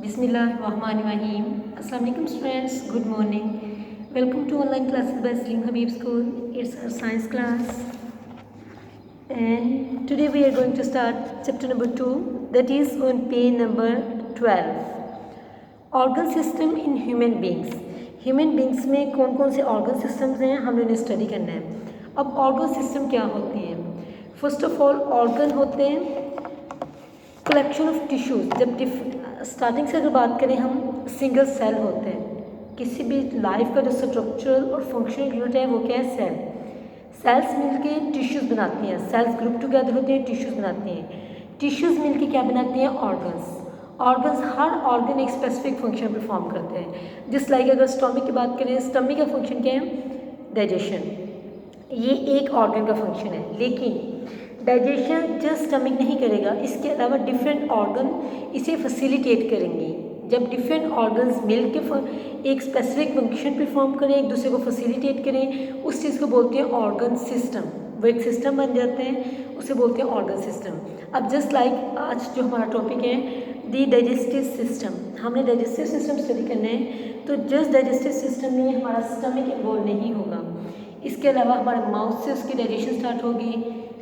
बिस्मिल्लाहिर्रहमानिर्रहीम। अस्सलाम वालेकुम students, good morning. Welcome to online classes by Salim Habib school. It's our science class and today we are going to start chapter number 2, that is on page number 12. Organ system in human beings. Human beings में कौन कौन से organ systems हैं हमने उन्हें study करना है. अब ऑर्गन सिस्टम क्या होती हैं? फर्स्ट ऑफ ऑल ऑर्गन होते हैं कलेक्शन ऑफ टिश्यूज़. जब स्टार्टिंग से अगर बात करें हम सिंगल सेल होते हैं. किसी भी लाइफ का जो स्ट्रक्चरल और फंक्शनल यूनिट है वो क्या है? सेल. सेल्स मिलके टिश्यूज़ बनाती हैं. सेल्स ग्रुप टुगेदर होते हैं, टिश्यूज़ बनाती हैं. टिश्यूज़ मिलके क्या बनाती हैं? ऑर्गन्स. ऑर्गन्स, हर ऑर्गन एक स्पेसिफिक फंक्शन परफॉर्म करते हैं. जिस लाइक अगर स्टमक की बात करें, स्टमक का फंक्शन क्या है? डाइजेशन. ये एक ऑर्गन का फंक्शन है. लेकिन डाइजेशन जस्ट स्टमक नहीं करेगा, इसके अलावा डिफरेंट ऑर्गन इसे फैसिलिटेट करेंगे. जब डिफरेंट ऑर्गन्स मिल के एक स्पेसिफिक फंक्शन परफॉर्म करें, एक दूसरे को फैसिलिटेट करें, उस चीज़ को बोलते हैं ऑर्गन सिस्टम. वो एक सिस्टम बन जाते हैं, उसे बोलते हैं ऑर्गन सिस्टम. अब जस्ट लाइक आज जो हमारा टॉपिक है दी डाइजेस्टिव सिस्टम, हमने डाइजेस्टिव सिस्टम स्टडी करना है. तो जस्ट डाइजेस्टिव सिस्टम में हमारा स्टमक इन्वॉल्व नहीं होगा. इसके अलावा हमारे माउथ से उसकी डाइजेशन स्टार्ट होगी.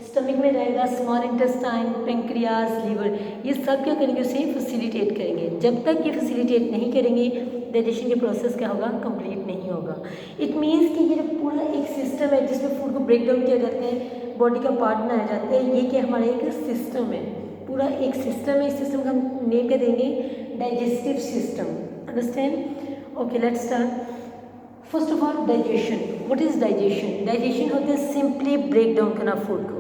स्टमक में रहेगा स्मॉल इंटेस्टाइन, पेंक्रियाज, लीवर. ये सब क्या करेंगे? उसे फैसिलिटेट करेंगे. जब तक ये फैसिलिटेट नहीं करेंगे डाइजेशन के प्रोसेस क्या होगा? कंप्लीट नहीं होगा. इट मीन्स कि ये जो पूरा एक सिस्टम है जिसमें फूड को ब्रेक डाउन किया जाता है, बॉडी का पार्ट बनाया जाता है, ये क्या हमारा एक सिस्टम है. पूरा एक सिस्टम है. इस सिस्टम का हम नेम क्या देंगे? Digestive system. Understand? Okay, let's start. First of all digestion. What is digestion? Digestion होता है सिंपली ब्रेक डाउन करना फूड को.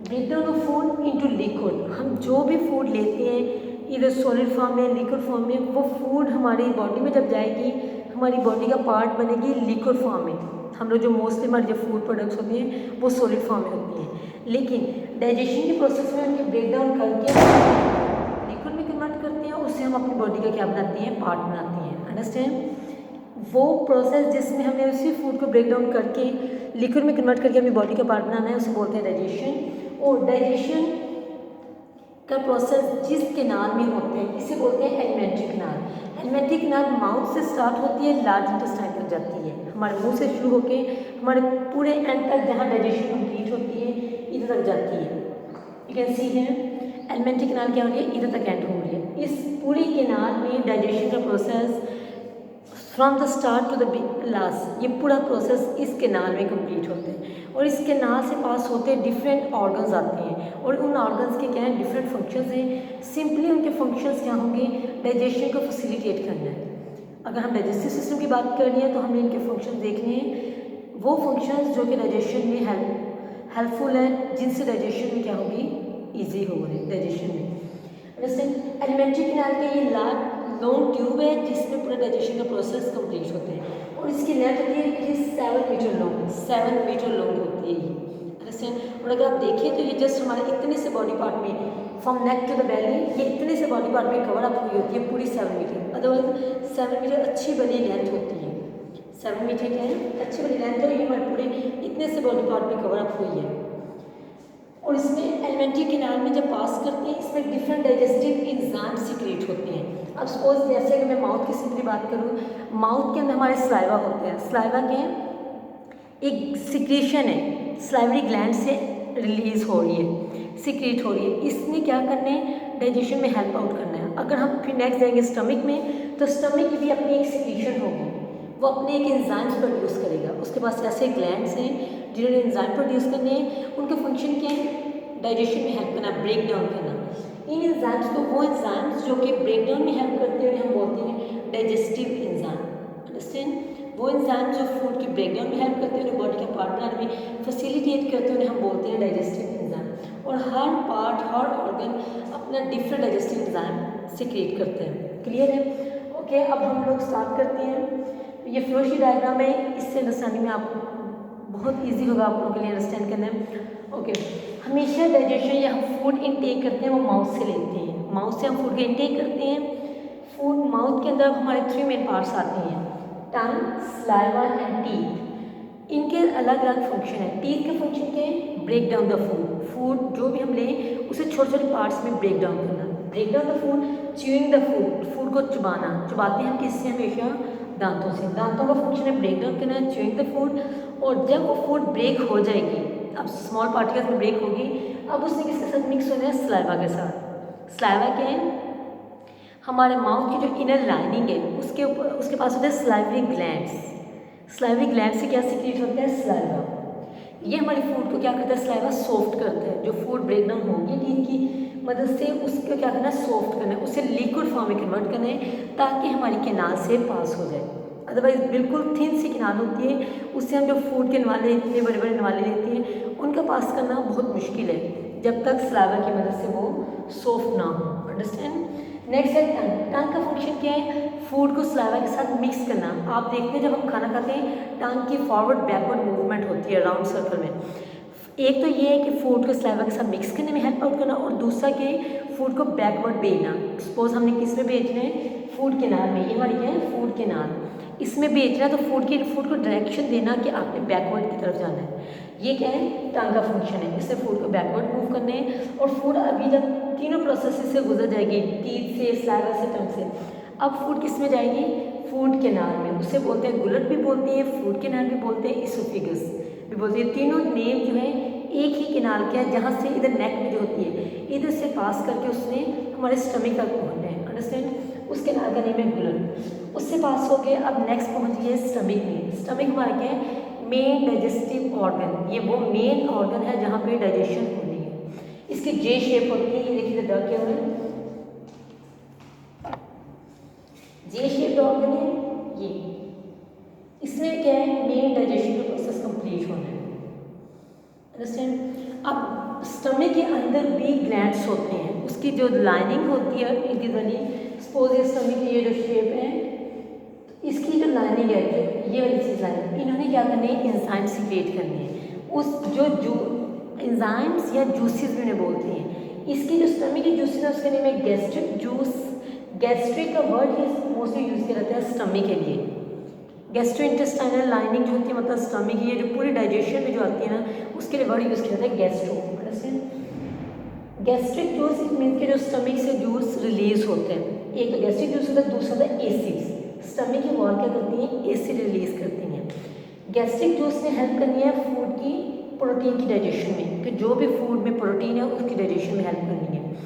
Break down of food into liquid. हम जो भी फूड लेते हैं इधर सॉलिड फॉर्म में, लिक्विड फॉर्म में, वो फूड हमारी बॉडी में जब जाएगी हमारी बॉडी का पार्ट बनेगी लिक्विड फॉर्म में. हम लोग जो मोस्टली हमारी जो फूड प्रोडक्ट्स होती हैं वो सॉलिड फॉर्म में होती हैं. लेकिन डाइजेशन के प्रोसेस में हम ब्रेक डाउन करके लिक्विड में कन्वर्ट करते हैं. उससे हम अपनी बॉडी का क्या बनाते हैं? पार्ट बनाते हैं. अंडरस्टैंड? वो प्रोसेस जिसमें हमने उसी फूड को ब्रेक डाउन करके लिक्विड में कन्वर्ट करके अपनी बॉडी का पार्ट बनाना है उसे बोलते हैं डाइजेशन. और डाइजेशन का प्रोसेस जिस कैनाल में होते हैं इसे बोलते हैं alimentary canal. Alimentary canal mouth से स्टार्ट होती है, लार्ज इंटेस्टाइन तक जाती है. हमारे मुंह से शुरू होकर हमारे पूरे एंड तक जहाँ डाइजेशन कंप्लीट होती है इधर तक जाती है. यू कैन सी है एलिमेंट्री कैनाल क्या हो रही है? इधर तक एंड हो रही है. इस पूरी कैनाल में डाइजेशन का process from the start to the last, ये पूरा प्रोसेस इस कैनाल में कंप्लीट होते हैं. और इस कैनाल से पास होते डिफरेंट ऑर्गन्स आते हैं और उन ऑर्गन्स के क्या हैं? डिफरेंट फंक्शंस हैं. सिंपली उनके फंक्शंस क्या होंगे? डाइजेशन को फैसिलिटेट करना है. अगर हम डाइजेस्टिव सिस्टम की बात कर रहे हैं तो हमें इनके फंक्शंस देखने हैं. वो फंक्शंस जो कि डाइजेशन में हेल्पफुल है, जिनसे डाइजेशन में क्या होगी? ईजी हो रही है डाइजेशन में. जैसे एलिमेंट्री कैनाल के ये लॉन्ग ट्यूब है जिसमें पूरा डाइजेशन का प्रोसेस कंप्लीट होते हैं. और इसकी लेंथ होती है कि 7 मीटर लॉन्ग. 7 मीटर लॉन्ग होती है ये. अंडरस्टैंड? और अगर आप देखें तो ये जस्ट हमारे इतने से बॉडी पार्ट में from neck to the belly, ये इतने से बॉडी पार्ट में कवर अप हुई होती है पूरी 7 मीटर. अदरवाइज 7 मीटर अच्छी बड़ी लेंथ होती है. 7 मीटर क्या है? अच्छी बड़ी लेंथ है. ये हमारे पूरे इतने से बॉडी पार्ट में कवर अप हुई है. और इसमें एलिमेंट्री कैनाल में जब पास करते हैं इसमें डिफरेंट डाइजेस्टिव एंजाइम सीक्रेट होते हैं. अब सपोज जैसे कि मैं माउथ की सिंपली बात करूँ, माउथ के अंदर हमारे स्लाइवा होते हैं. स्लाइवा के एक सिक्रेशन है, स्लाइवरी ग्लैंड से रिलीज हो रही है, सीक्रेट हो रही है. इसने क्या करना है? डाइजेशन में हेल्प आउट करना है. अगर हम फिर नेक्स्ट जाएंगे स्टमक में, तो स्टमक की भी अपनी एक सिक्रेशन होगी. वो अपने एक एंजाइम्स प्रोड्यूस करेगा. उसके पास ऐसे ग्लैंड्स हैं जिन्होंने एंजाइम प्रोड्यूस करने हैं. उनका फंक्शन क्या है? डाइजेशन में हेल्प करना, ब्रेक डाउन करना. इन एंजाइम्स को, वो एंजाइम्स जो कि ब्रेक डाउन में हेल्प करते हैं हम बोलते हैं डाइजेस्टिव एंजाइम. अंडरस्टैंड? वो एंजाइम जो फूड की ब्रेक डाउन में हेल्प करते हैं, उन्हें बॉडी का पार्ट बनाने में फैसिलिटेट करते हैं, उन्हें हम बोलते हैं डाइजेस्टिव एंजाइम. और हर पार्ट, हर ऑर्गन अपना डिफरेंट डाइजेस्टिव एंजाइम सीक्रेट करते हैं. क्लियर है? ओके, अब हम लोग स्टार्ट करते हैं. ये फ्लोशी डायग्राम है, इससे अंडरस्टैंडिंग में आपको बहुत इजी होगा आप लोगों के लिए अंडरस्टैंड करना है. ओके, हमेशा डाइजेशन या हम फूड इनटेक करते हैं वो माउथ से लेते हैं. माउथ से हम फूड का इनटेक करते हैं. फूड माउथ के अंदर हमारे 3 मेन पार्ट्स आते हैं, टंग, सलाइवा एंड टीथ. इनके अलग अलग फंक्शन है. टीथ का फंक्शन क्या है? Break down the food. Food जो भी हम लें उसे छोटे छोटे पार्ट्स में ब्रेक डाउन करना. Break down the food, chewing the food, food को चबाते हैं हम किससे, हमेशा दांतों से। दांतों का फंक्शन है ब्रेक डाउन करना, च्यूइंग द फूड। और जब वो फूड ब्रेक हो जाएगी, अब स्मॉल पार्टिकल्स में ब्रेक होगी, अब उसने किसके साथ मिक्स होना है, सलाइवा के साथ। सलाइवा क्या है, हमारे माउथ की जो इनर लाइनिंग है उसके ऊपर, उसके पास होते हैं सलाइवरी ग्लैंड्स। सलाइवरी ग्लैंड से क्या सीक्रेट होता है, सलाइवा। ये हमारे फूड को क्या करता है, सलाइवा सॉफ्ट करता है। जो फूड ब्रेक डाउन होगी टीथ की मदद से, उसको क्या करना है, सॉफ्ट करना है, उसे लिक्विड फॉर्म में कन्वर्ट करना है ताकि हमारी कैनाल से पास हो जाए। अदरवाइज बिल्कुल थिन सी कैनाल होती है, उससे हम जो फूड के नवाले इतने बड़े बड़े नवाले लेते हैं उनका पास करना बहुत मुश्किल है जब तक सलाइवा की मदद से वो सॉफ्ट ना हो। अंडरस्टैंड। नेक्स्ट है टंग। टंग का फंक्शन क्या है, फूड को सलाइवा के साथ मिक्स करना। आप देखते हैं जब हम खाना खाते हैं टंग की फॉरवर्ड बैकवर्ड मूवमेंट होती है राउंड सर्कल में। एक तो ये है कि फूड को सलाइवा के साथ मिक्स करने में हेल्प आउट करना, और दूसरा कि फूड को बैकवर्ड भेजना। सपोज हमने किस में भेजना है, फूड केनाल में, ये हमारी क्या है, फूड केनाल, इसमें भेजना है, तो फूड को डायरेक्शन देना कि आपने बैकवर्ड की तरफ जाना है। ये क्या है, टंग का फंक्शन है, इससे फूड को बैकवर्ड मूव करने हैं। और फूड अभी जब तीनों प्रोसेस से गुजर जाएगी, टीथ से, सलाइवा से, टंग से, अब फूड किस में जाएगी, फूड केनाल में। उसे बोलते हैं गुलट भी बोलते हैं, फूड केनाल भी बोलते हैं, इसोफिगस भी बोलते हैं। तीनों नेम जो है एक ही केनाल के है, जहाँ से इधर नेक में जो होती है इधर से पास करके उसने हमारे स्टमक तक पहुँचना है। अंडरस्टैंड। उस केनाल का नेम है गुलट। उससे पास हो गए, अब नेक्स्ट पहुँच गए स्टमक में। स्टमक हमारा क्या है, मेन डाइजेस्टिव ऑर्गन। ये वो मेन ऑर्गन है जहाँ पे डाइजेशन होती है। इसकी जे शेप होती है, ये देखिए द क्या है, जे शेप्ड ऑर्गन है ये। इसमें क्या है, मेन डाइजेशन का प्रोसेस कंप्लीट होना है। अंडरस्टैंड। अब स्टमक के अंदर भी ग्लैंड्स होते हैं, उसकी जो लाइनिंग होती है इधर वाली, सपोज ये स्टमक की ये जो शेप है, इसकी जो लाइनिंग है, ये वाली चीज़ लाइनिंग, इन्होंने क्या करनी है, एंजाइम सीक्रेट करनी है। उस जो एंजाइम्स या जूसेस भी उन्हें बोलते हैं। इसकी जो स्टमक की जूसेस है उसका नेम है गैस्ट्रिक जूस। गैस्ट्रिक का वर्ड मोस्टली यूज़ किया जाता है स्टमक के लिए। गैस्ट्रो इंटेस्टाइनल लाइनिंग जो होती है, मतलब स्टमक की ये जो पूरी डाइजेशन में जो आती है ना, उसके लिए वर्ड यूज़ किया जाता है gastro. Understand. Gastric juice it means के जो स्टमक से जूस रिलीज होते हैं। एक तो गैस्ट्रिक जूस होता है, दूसरा होता है एसिड्स। स्टमक की वॉल क्या करती है, एसिड रिलीज करती हैं। गैस्ट्रिक जूस ने हेल्प करनी है फूड की प्रोटीन की डाइजेशन में, कि जो भी फूड में प्रोटीन है उसकी डाइजेशन में हेल्प करनी है।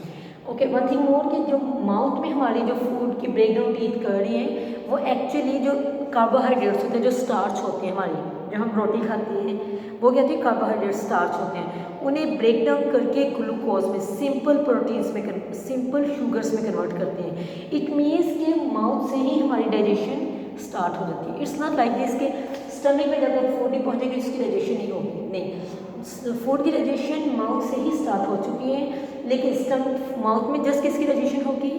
ओके, वन थिंग मोर कि जो माउथ में हमारी जो फूड की ब्रेकडाउन टीथ कर रही हैं, वो एक्चुअली जो कार्बोहाइड्रेट्स होते हैं, जो स्टार्च होते हैं हमारी, जो हम रोटी खाते हैं, वो क्या होती है, कार्बोहाइड्रेट स्टार्च होते हैं। उन्हें ब्रेक डाउन करके ग्लूकोज में, सिंपल प्रोटीन्स में, सिंपल शुगर्स में कन्वर्ट करते हैं। इट मीन्स कि माउथ से ही हमारी डाइजेशन स्टार्ट हो जाती है। इट्स नॉट लाइक दिस के स्टमक में जब तक फूड नहीं पहुँचेगी उसकी डाइजेशन नहीं होगी, नहीं, फूड की डाइजेशन माउथ से ही स्टार्ट हो चुकी है। लेकिन स्टमक माउथ में जस्ट किसकी डाइजेशन होगी,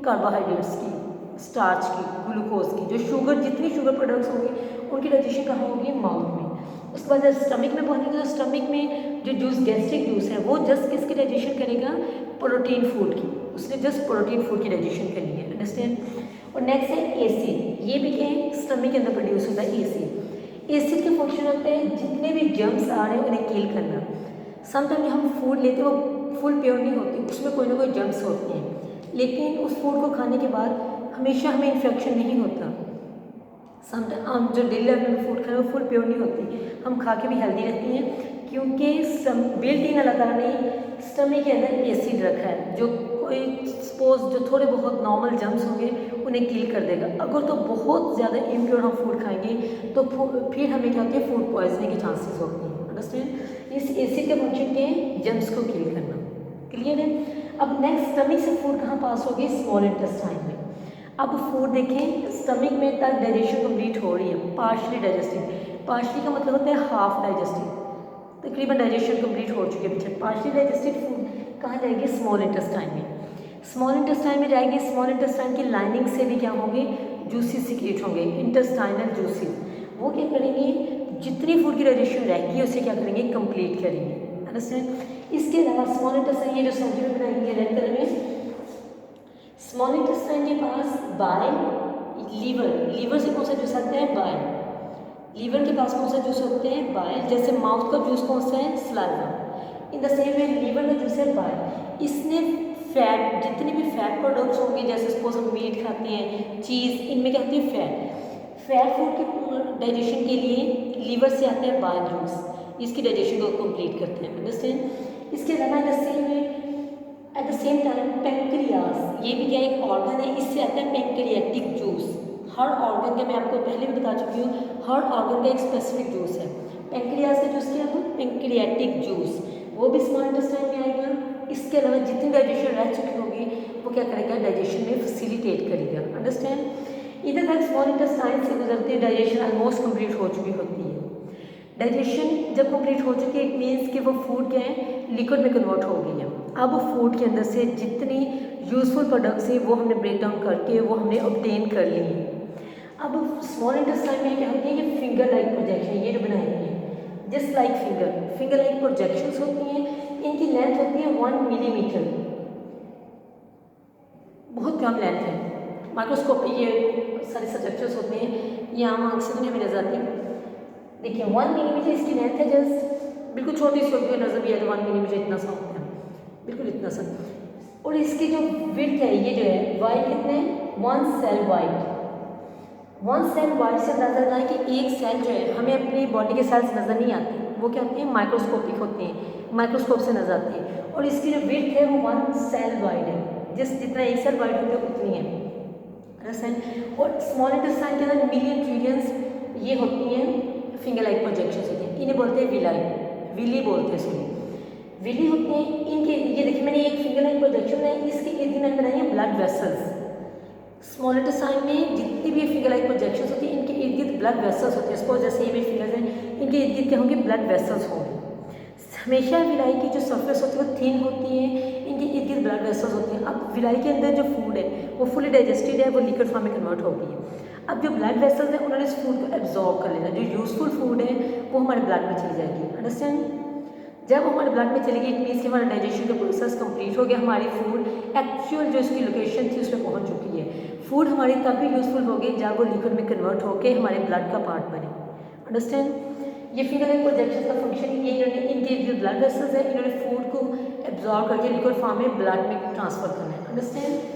कार्बोहाइड्रेट्स की, स्टार्च की, ग्लूकोज की, जो शुगर, जितनी शुगर प्रोडक्ट्स होंगी उनकी डाइजेशन कहाँ होगी, माउथ में। उसके बाद जब स्टमक में पहुँचेगी तो स्टमक में जो जूस, गैस्ट्रिक जूस है, वो जस्ट किसकी डाइजेशन करेगा, प्रोटीन फूड की। उसने जस्ट प्रोटीन फूड की डाइजेशन करनी है। अंडरस्टैंड। और नेक्स्ट है एसिड। ये भी क्या है, स्टमक के अंदर प्रोड्यूस होता है एसिड। एसिड के फंक्शन होते हैं जितने भी जर्म्स आ रहे हैं उन्हें किल करना। समटाइम हम फूड लेते हैं वो फुल प्योर नहीं होती, उसमें कोई ना कोई जर्म्स होते हैं, लेकिन उस फूड को खाने के बाद हमेशा हमें इन्फेक्शन नहीं होता। समटाइम हम जो डेली लाइफ में फूड खा रहे हैं वो फुल प्योर नहीं होती, हम खा के भी हेल्दी रहती हैं, क्योंकि बिल्ट इन अल्लाह ताला ने स्टमक के अंदर एसिड रखा है, जो कोई सपोज जो थोड़े बहुत नॉर्मल जर्म्स होंगे उन्हें किल कर देगा। अगर तो बहुत ज़्यादा इम्प्योर हम फूड खाएंगे तो फिर हमें क्या होती है, फूड पॉइजनिंग के चांसेस होते हैं। अंडरस्टैंड। इस एसिड का फंक्शन क्या है, जर्म्स को किल करना। क्लियर है। अब नेक्स्ट स्टमक से फूड कहाँ पास होगी, स्मॉल इंटेस्टाइन में। अब फूड देखें, स्टमक में तक डाइजेशन कंप्लीट हो रही है, पार्शली डाइजेस्टिव। पार्शली का मतलब होता है हाफ डाइजेस्टिव, तकरीबन डाइजेशन कंप्लीट हो चुकी है पीछे। पार्शली डाइजेस्टिव फूड कहाँ जाएगी, स्मॉल इंटेस्टाइन में। स्मॉल इंटेस्टाइन में जाएगी, स्मॉल इंटेस्टाइन की लाइनिंग से भी क्या होंगे, जूसेस सीक्रेट होंगे, इंटेस्टाइनल जूसेस। वो क्या करेंगे, जितनी फूड की डाइजेशन रहेगी उसे क्या करेंगे, कंप्लीट करेंगे। अंडरस्टैंड। इसके अलावा स्मॉल इंटेस्टाइन, ये जो सर्कल बनाएंगे रेड कलर में, स्मॉल इंटेस्टाइन के पास बाइल, लीवर, लीवर से कौन सा जूस आता है, बाइल। लीवर के पास कौन सा जूस होते हैं, बाइल। जैसे माउथ का जूस कौन सा है, saliva. In the same way liver का जूस है बाइल। इसने फैट, जितने भी फैट प्रोडक्ट्स होंगे, जैसे सपोज हम मीट खाते हैं, चीज़, इनमें क्या होती है फैट। फैट फूड के डाइजेशन के लिए लीवर से आता है बाइल जूस, इसकी डाइजेशन को कंप्लीट करते हैं, अंडरस्टैंड। इसके अलावा at the same time pancreas, ये भी क्या एक ऑर्गन है, इससे आता है पेंक्रियाटिक जूस। हर ऑर्गन का, मैं आपको पहले भी बता चुकी हूँ, हर ऑर्गन का एक स्पेसिफिक जूस है। पेंक्रियास का जूस क्या है, पेंक्रियाटिक जूस, वो भी स्मॉल इंटेस्टाइन में आएगा। इसके अलावा जितनी डाइजेशन रह चुकी होगी वो क्या करेगा, डाइजेशन में फैसिलिटेट करेगा, अंडरस्टैंड। इधर तक स्मॉल इंटेस्टाइन से गुजरते डाइजेशन ऑलमोस्ट कंप्लीट हो चुकी होती है। डाइजेशन जब कंप्लीट हो चुकी है, इट मीन्स कि वो फूड क्या है, लिक्विड में कन्वर्ट हो गई है। अब फूड के अंदर से जितनी यूजफुल प्रोडक्ट्स हैं वो हमने ब्रेक डाउन करके वो हमने ऑब्टेन कर ली है। अब स्मॉल इंटेस्टाइन में क्या होती है, ये फिंगर लाइक प्रोजेक्शन, ये जो बनाएंगे just like finger like projections होती हैं। इनकी लेंथ होती है 1 मिलीमीटर, बहुत कम लेंथ है। माइक्रोस्कोप पे ये सारे स्ट्रक्चर्स होते हैं, ये आम आँख से तो नहीं हमें नजर आती। देखिए 1 मिलीमीटर इसकी लेंथ है, जस्ट बिल्कुल छोटी सी होती है, नजर भी है तो 1 मिलीमीटर इतना सा होता है, बिल्कुल इतना सा। और इसकी जो विड्थ है, ये जो है वाइड कितने, 1 सेल वाइड। 1 सेल वाइड से अंदाजा लगाएं कि एक सेल जो है, हमें अपनी बॉडी के सेल्स नज़र नहीं आते, वो क्या होते हैं, माइक्रोस्कोपिक होते हैं, माइक्रोस्कोप से नजर आते हैं। और इसकी जो विड्थ है वो 1 सेल वाइड है, जितना एक सेल वाइड होता है उतनी है, अंडरस्टैंड। और स्मॉल इंटेस्टाइन के अंदर मिलियन ट्रिलियंस ये होती हैं फिंगर लाइक प्रोजेक्शंस होती हैं, इन्हें बोलते हैं विलाई, विली बोलते हैं, सॉरी विली होते हैं। इनके ये देखिए मैंने एक फिंगर लाइक प्रोजेक्शन है, इसके इर्द गिर्द मैंने बनाई है ब्लड वेसल्स। स्मॉल इंटेस्टाइन में जितनी भी फिंगर लाइक प्रोजेक्शंस होती हैं, इनके इर्द गिर्द ब्लड वेसल्स होते हैं। सपोज जैसे ये मेरे फिंगर्स हैं, इनके इर्द गिर्द क्या होंगे, ब्लड वेसल्स होंगे। हमेशा विलाई की जो सरफेस होती है वो थिन होती है, इनके इर्द गिर्द ब्लड वेसल्स होते हैं। अब विलाई के अंदर जो फूड है वो फुली डाइजेस्टेड है, वो लिक्विड फॉर्म में कन्वर्ट हो गई है। अब जो ब्लड वेसल्स हैं उन्होंने इस फूड को एब्जॉर्ब कर लेना, जो यूजफुल फूड है वो हमारे ब्लड में चली जाएगी, अंडरस्टैंड। जब हमारे ब्लड में चलेगी, इट मीन्स कि हमारा डाइजेशन का प्रोसेस कंप्लीट हो गया, हमारी फूड एक्चुअल जो इसकी लोकेशन थी उसमें पहुंच चुकी है। फूड हमारी तब भी यूजफुल होगी जब वो लिक्विड में कन्वर्ट होकर हमारे ब्लड का पार्ट बने, अंडरस्टैंड। ये फिंगर लाइक प्रोजेक्शन का फंक्शन ही, ये इन्होंने इनके जो ब्लड वेसल्स है इन्होंने फूड को एब्जॉर्ब करके लिक्विड फॉर्म में ब्लड में ट्रांसफर करना है, अंडरस्टैंड।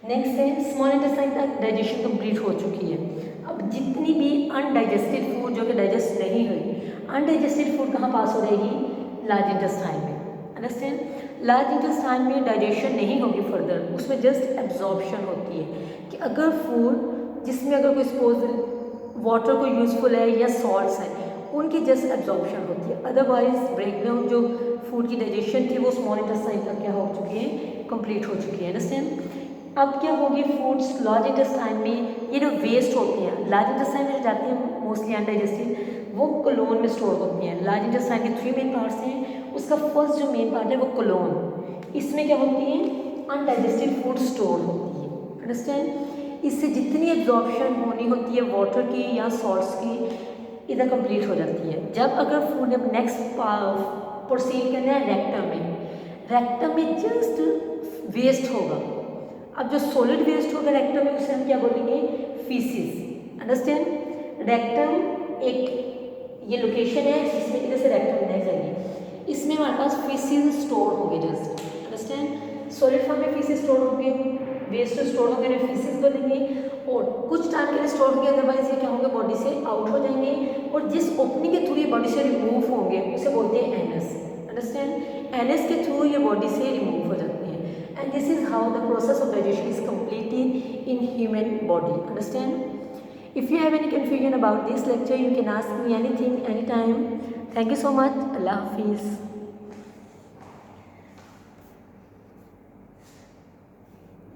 नेक्स्ट है स्मॉल इंटेस्टाइन तक डाइजेशन कंप्लीट हो चुकी है। अब जितनी भी अनडाइजेस्टेड फूड जो कि डाइजेस्ट नहीं हुई, अनडाइजेस्टेड फूड कहाँ पास हो जाएगी, लार्ज इंटेस्टाइन में, अंडरस्टैंड। लार्ज इंटेस्टाइन में डाइजेशन नहीं होगी फर्दर, उसमें जस्ट एब्जॉर्प्शन होती है कि अगर फूड जिसमें अगर कोई सपोज वाटर को यूज़फुल है या सॉल्ट्स हैं, उनकी जस्ट एब्जॉर्प्शन होती है। अदरवाइज ब्रेकडाउन जो फूड की डाइजेशन थी वो स्मॉल इंटेस्टाइन तक क्या हो चुकी है, कंप्लीट हो चुकी है, अंडरस्टैंड। अब क्या होगी, फूड्स लार्ज इंटेस्टाइन में ये जो वेस्ट होती हैं, लार्ज इंटेस्टाइन में जाती हैं मोस्टली अनडाइजेस्टेड, वो कोलोन में स्टोर होती हैं। लार्ज इंटेस्टाइन के 3 मेन पार्ट्स हैं, उसका फर्स्ट जो मेन पार्ट है वो कोलोन, इसमें क्या होती है, अनडाइजेस्टेड फूड स्टोर होती है, अंडरस्टैंड। इससे जितनी एब्जॉर्प्शन होनी होती है वाटर की या सॉल्ट्स की, इधर कंप्लीट हो जाती है। जब अगर फूड ने नेक्स्ट प्रोसीड करना है रेक्टम में जस्ट वेस्ट होगा। अब जो सॉलिड वेस्ट होगा रेक्टम में, उसे हम क्या बोलेंगे, फीसिस, अंडरस्टैंड। रेक्टम एक ये लोकेशन है जिसमें इधर से रेक्टम नहीं जाएगी, इसमें हमारे पास फीसिस स्टोर होंगे, जस्ट अंडरस्टैंड। सॉलिड फॉर्म में फीसिस स्टोर होंगे, वेस्ट स्टोर होंगे, फीसिस बोलेंगे, और कुछ टाइम के लिए स्टोर होंगे, अदरवाइज ये क्या होंगे, बॉडी से आउट हो जाएंगे, और जिस ओपनिंग के थ्रू ये बॉडी से रिमूव होंगे उसे बोलते हैं एनस, अंडरस्टैंड। एनस के थ्रू ये बॉडी से रिमूव हो जाते हैं। And this is how the process of digestion is completed in human body, understand? If you have any confusion about this lecture, you can ask me anything, anytime. Thank you so much. Allah Hafiz.